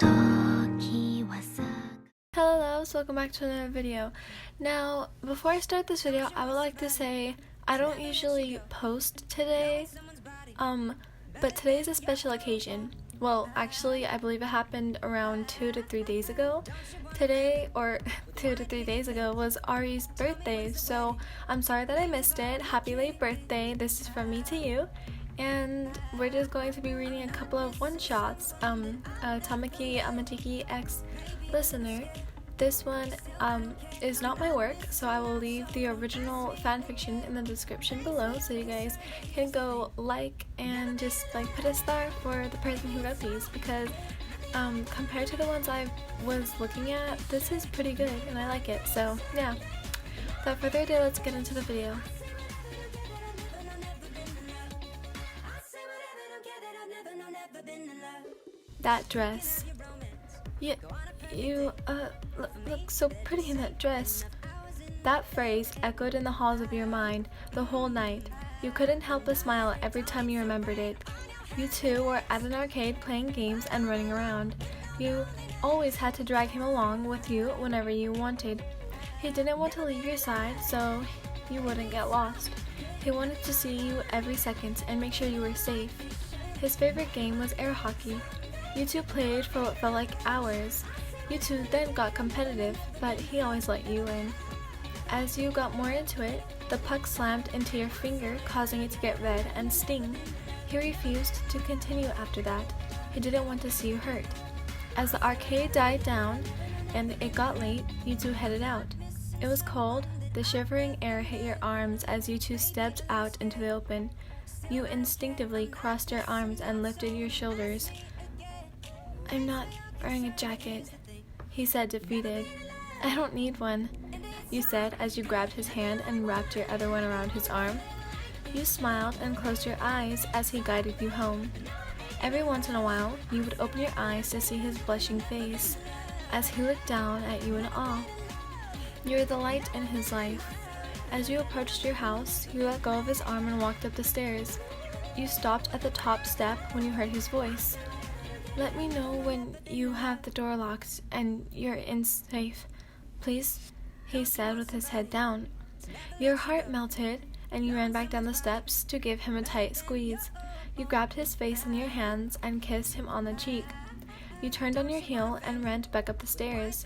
Hello loves, welcome back to another video. Now, before I start this video, I would like to say I don't usually post today, but today is a special occasion. Well, actually, I believe it happened around 2 to 3 days ago. Today, or 2 to 3 days ago, was Ari's birthday, so I'm sorry that I missed it. Happy late birthday. This is from me to you. And we're just going to be reading a couple of one-shots. Tamaki, Amajiki X listener. This one is not my work, so I will leave the original fanfiction in the description below so you guys can go like and just like put a star for the person who wrote these, because compared to the ones I was looking at, this is pretty good and I like it. So yeah, without further ado, let's get into the video. That dress. You look so pretty in that dress. That phrase echoed in the halls of your mind the whole night. You couldn't help but smile every time you remembered it. You two were at an arcade playing games and running around. You always had to drag him along with you whenever you wanted. He didn't want to leave your side so you wouldn't get lost. He wanted to see you every second and make sure you were safe. His favorite game was air hockey. You two played for what felt like hours. You two then got competitive, but he always let you win. As you got more into it, the puck slammed into your finger, causing it to get red and sting. He refused to continue after that. He didn't want to see you hurt. As the arcade died down and it got late, you two headed out. It was cold. The shivering air hit your arms as you two stepped out into the open. You instinctively crossed your arms and lifted your shoulders. "I'm not wearing a jacket," he said, defeated. "I don't need one," you said as you grabbed his hand and wrapped your other one around his arm. You smiled and closed your eyes as he guided you home. Every once in a while, you would open your eyes to see his blushing face as he looked down at you in awe. You were the light in his life. As you approached your house, you let go of his arm and walked up the stairs. You stopped at the top step when you heard his voice. "Let me know when you have the door locked and you're in safe, please," he said with his head down. Your heart melted and you ran back down the steps to give him a tight squeeze. You grabbed his face in your hands and kissed him on the cheek. You turned on your heel and ran back up the stairs.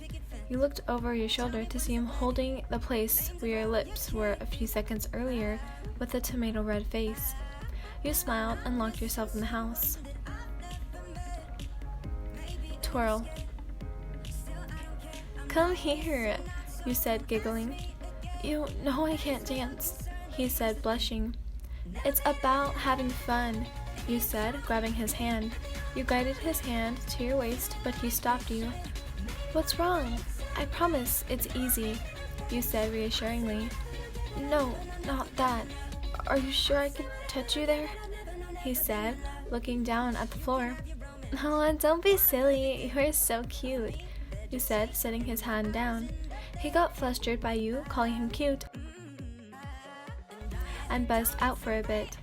You looked over your shoulder to see him holding the place where your lips were a few seconds earlier with a tomato red face. You smiled and locked yourself in the house. Twirl. "Come here," you said, giggling. "You know I can't dance," he said, blushing. "It's about having fun," you said, grabbing his hand. You guided his hand to your waist, but he stopped you. "What's wrong? I promise it's easy," you said reassuringly. "No, not that. Are you sure I could touch you there?" he said, looking down at the floor. "Oh, don't be silly. You're so cute," you said, setting his hand down. He got flustered by you calling him cute and buzzed out for a bit.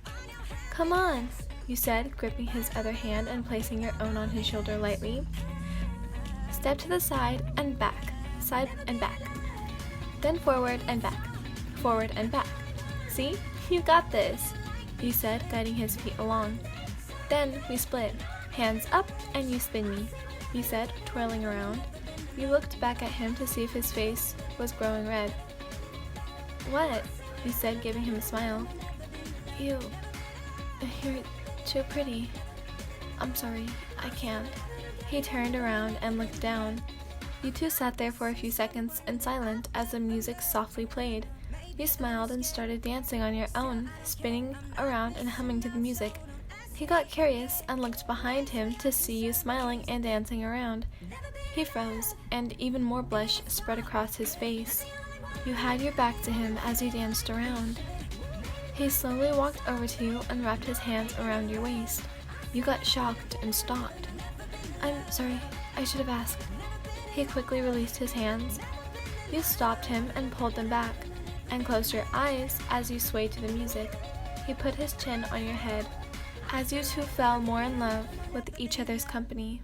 "Come on," you said, gripping his other hand and placing your own on his shoulder lightly. "Step to the side and back, side and back. Then forward and back, forward and back. See? You got this," you said, guiding his feet along. "Then we split. Hands up and you spin me," you said, twirling around. You looked back at him to see if his face was growing red. "What?" you said, giving him a smile. You're too pretty. I'm sorry, I can't." He turned around and looked down. You two sat there for a few seconds in silence as the music softly played. You smiled and started dancing on your own, spinning around and humming to the music. He got curious and looked behind him to see you smiling and dancing around. He froze, and even more blush spread across his face. You had your back to him as you danced around. He slowly walked over to you and wrapped his hands around your waist. You got shocked and stopped. "I'm sorry, I should have asked." He quickly released his hands. You stopped him and pulled them back, and closed your eyes as you swayed to the music. He put his chin on your head, as you two fell more in love with each other's company.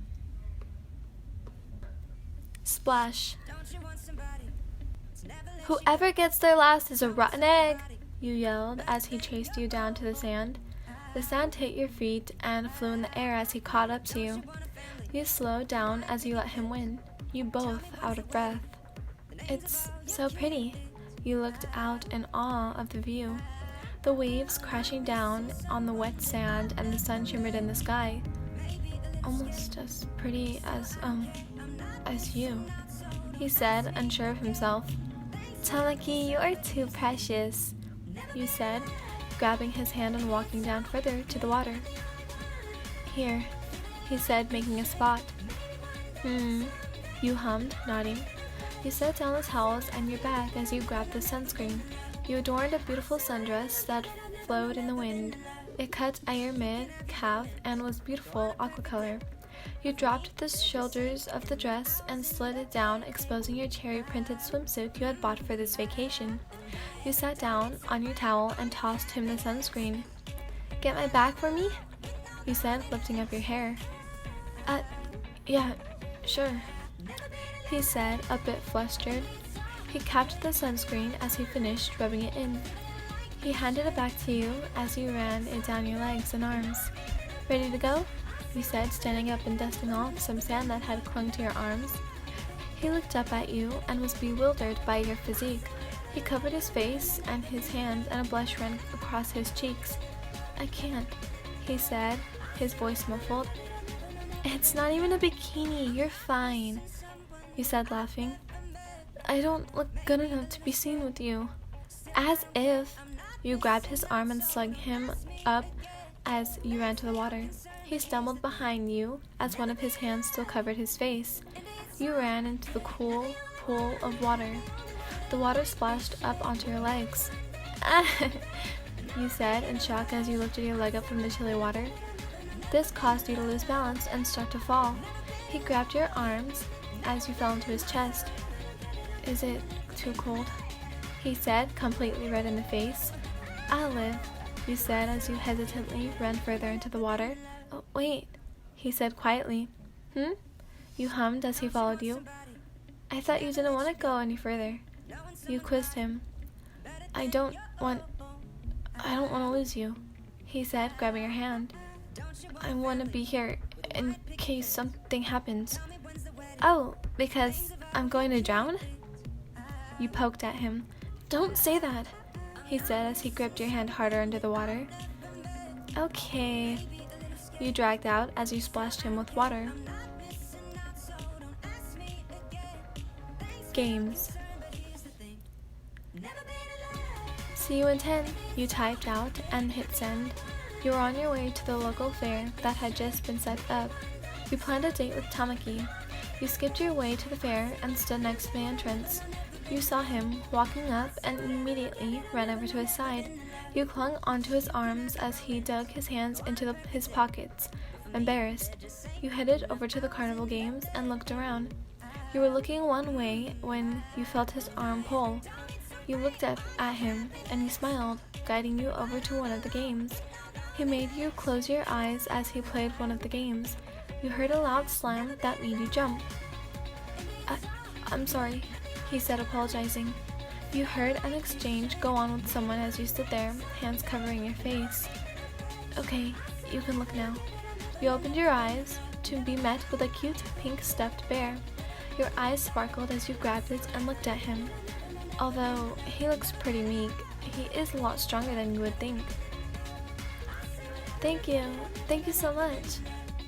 Splash. Whoever gets there last is a rotten egg, you yelled as he chased you down to the sand. The sand hit your feet and flew in the air as he caught up to you. You slowed down as you let him win, you both out of breath. It's so pretty. You looked out in awe of the view. The waves crashing down on the wet sand and the sun shimmered in the sky. Almost as pretty as you, he said, unsure of himself. Tamaki, you are too precious, you said, grabbing his hand and walking down further to the water. Here, he said, making a spot. You hummed, nodding. You set down the towels and your bag as you grabbed the sunscreen. You adorned a beautiful sundress that flowed in the wind. It cut at your mid-calf and was beautiful aqua color. You dropped the shoulders of the dress and slid it down, exposing your cherry-printed swimsuit you had bought for this vacation. You sat down on your towel and tossed him the sunscreen. Get my bag for me? You said, lifting up your hair. Yeah, sure, he said, a bit flustered. He capped the sunscreen as he finished rubbing it in. He handed it back to you as you ran it down your legs and arms. Ready to go? You said, standing up and dusting off some sand that had clung to your arms. He looked up at you and was bewildered by your physique. He covered his face and his hands, and a blush ran across his cheeks. I can't, he said, his voice muffled. It's not even a bikini, you're fine, you said, laughing. I don't look good enough to be seen with you. As if. You grabbed his arm and slung him up as you ran to the water. He stumbled behind you as one of his hands still covered his face. You ran into the cool pool of water. The water splashed up onto your legs. You said in shock as you lifted your leg up from the chilly water. This caused you to lose balance and start to fall. He grabbed your arms as you fell into his chest. Is it too cold? He said, completely red in the face. I'll live, you said as you hesitantly ran further into the water. Oh, wait, he said quietly. You hummed as he followed you. I thought you didn't want to go any further. You quizzed him. I don't want to lose you, he said, grabbing your hand. I want to be here in case something happens. Oh, because I'm going to drown? You poked at him. Don't say that, he said as he gripped your hand harder under the water. Okay, you dragged out as you splashed him with water. Games. See you in 10, you typed out and hit send. You were on your way to the local fair that had just been set up. You planned a date with Tamaki. You skipped your way to the fair and stood next to the entrance. You saw him walking up and immediately ran over to his side. You clung onto his arms as he dug his hands into his pockets. Embarrassed, you headed over to the carnival games and looked around. You were looking one way when you felt his arm pull. You looked up at him and he smiled, guiding you over to one of the games. He made you close your eyes as he played one of the games. You heard a loud slam that made you jump. I'm sorry, he said, apologizing. You heard an exchange go on with someone as you stood there, hands covering your face. Okay, you can look now. You opened your eyes to be met with a cute pink stuffed bear. Your eyes sparkled as you grabbed it and looked at him. Although he looks pretty meek, he is a lot stronger than you would think. Thank you so much,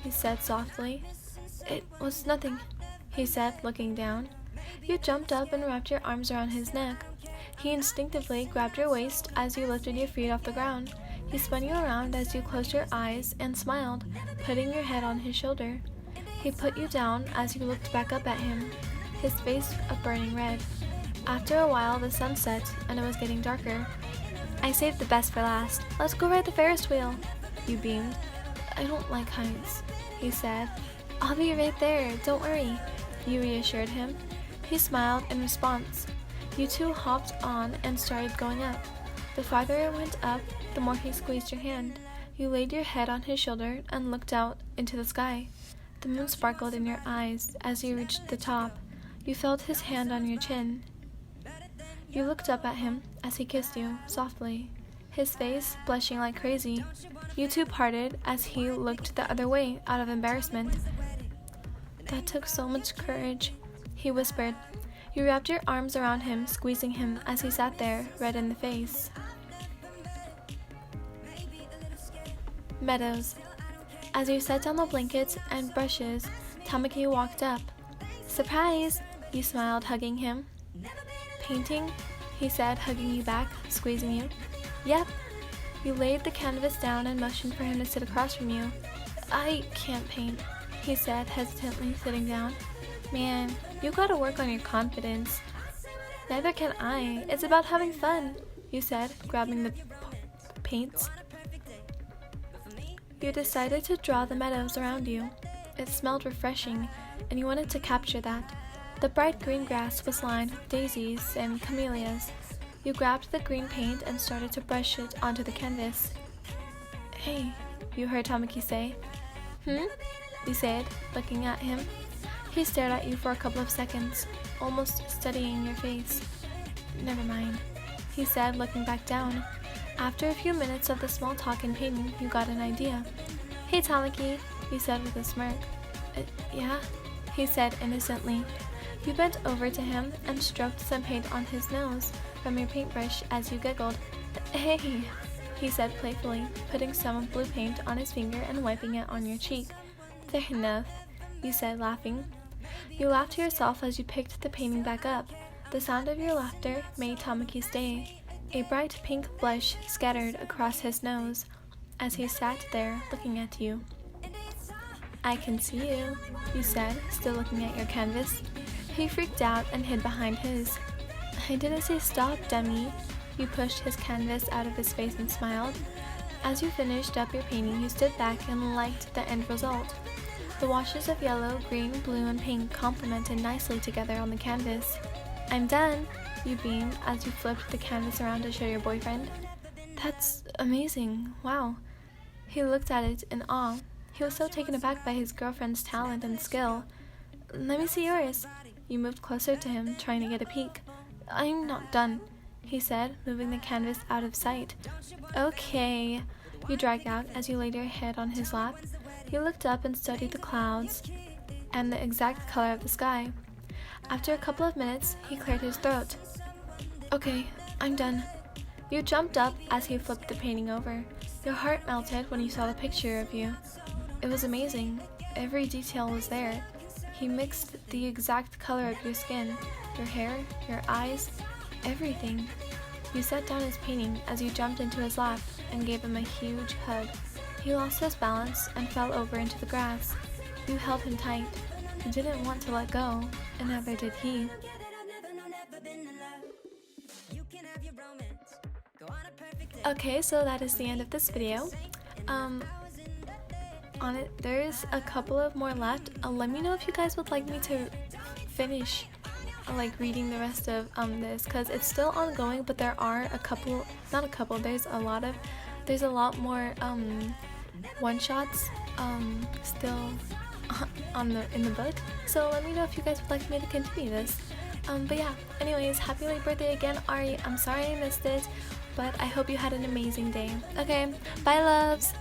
he said softly. It was nothing, he said, looking down. You jumped up and wrapped your arms around his neck. He instinctively grabbed your waist as you lifted your feet off the ground. He spun you around as you closed your eyes and smiled, putting your head on his shoulder. He put you down as you looked back up at him, his face a burning red. After a while, the sun set and it was getting darker. I saved the best for last. Let's go ride the Ferris wheel, you beamed. I don't like heights, he said. I'll be right there, don't worry, you reassured him. He smiled in response. You two hopped on and started going up. The farther it went up, the more he squeezed your hand. You laid your head on his shoulder and looked out into the sky. The moon sparkled in your eyes as you reached the top. You felt his hand on your chin. You looked up at him as he kissed you, softly, his face blushing like crazy. You two parted as he looked the other way out of embarrassment. That took so much courage, he whispered. You wrapped your arms around him, squeezing him as he sat there, red in the face. Meadows. As you set down the blankets and brushes, Tamaki walked up. Surprise! You smiled, hugging him. Painting? He said, hugging you back, squeezing you. Yep. You laid the canvas down and motioned for him to sit across from you. I can't paint, he said, hesitantly sitting down. Man, you gotta work on your confidence. Neither can I. It's about having fun, you said, grabbing the paints. You decided to draw the meadows around you. It smelled refreshing, and you wanted to capture that. The bright green grass was lined with daisies and camellias. You grabbed the green paint and started to brush it onto the canvas. Hey, you heard Tamaki say. You said, looking at him. He stared at you for a couple of seconds, almost studying your face. Never mind, he said, looking back down. After a few minutes of the small talk and painting, you got an idea. Hey, Tamaki, you said with a smirk. Yeah, he said innocently. You bent over to him and stroked some paint on his nose from your paintbrush as you giggled. Hey, he said playfully, putting some blue paint on his finger and wiping it on your cheek. Fair enough, you said, laughing. You laughed to yourself as you picked the painting back up. The sound of your laughter made Tamaki's day. A bright pink blush scattered across his nose as he sat there looking at you. I can see you, you said, still looking at your canvas. He freaked out and hid behind his. I didn't say stop, dummy. You pushed his canvas out of his face and smiled. As you finished up your painting, you stood back and liked the end result. The washes of yellow, green, blue, and pink complemented nicely together on the canvas. I'm done, you beamed as you flipped the canvas around to show your boyfriend. That's amazing, wow. He looked at it in awe. He was so taken aback by his girlfriend's talent and skill. Let me see yours. You moved closer to him, trying to get a peek. I'm not done, he said, moving the canvas out of sight. Okay, you dragged out as you laid your head on his lap. He looked up and studied the clouds and the exact color of the sky. After a couple of minutes, he cleared his throat. Okay, I'm done. You jumped up as he flipped the painting over. Your heart melted when you saw the picture of you. It was amazing. Every detail was there. He mixed the exact color of your skin, your hair, your eyes, everything. You set down his painting as you jumped into his lap and gave him a huge hug. He lost his balance and fell over into the grass. You held him tight. You didn't want to let go, and neither did he. Okay, so that is the end of this video. On it, there's a couple of more left. Let me know if you guys would like me to finish reading the rest of this, because it's still ongoing, but there are there's a lot more one-shots still in the book. So let me know if you guys would like me to continue this. But yeah, anyways, happy late birthday again, Ari. I'm sorry I missed it, but I hope you had an amazing day. Okay, bye loves!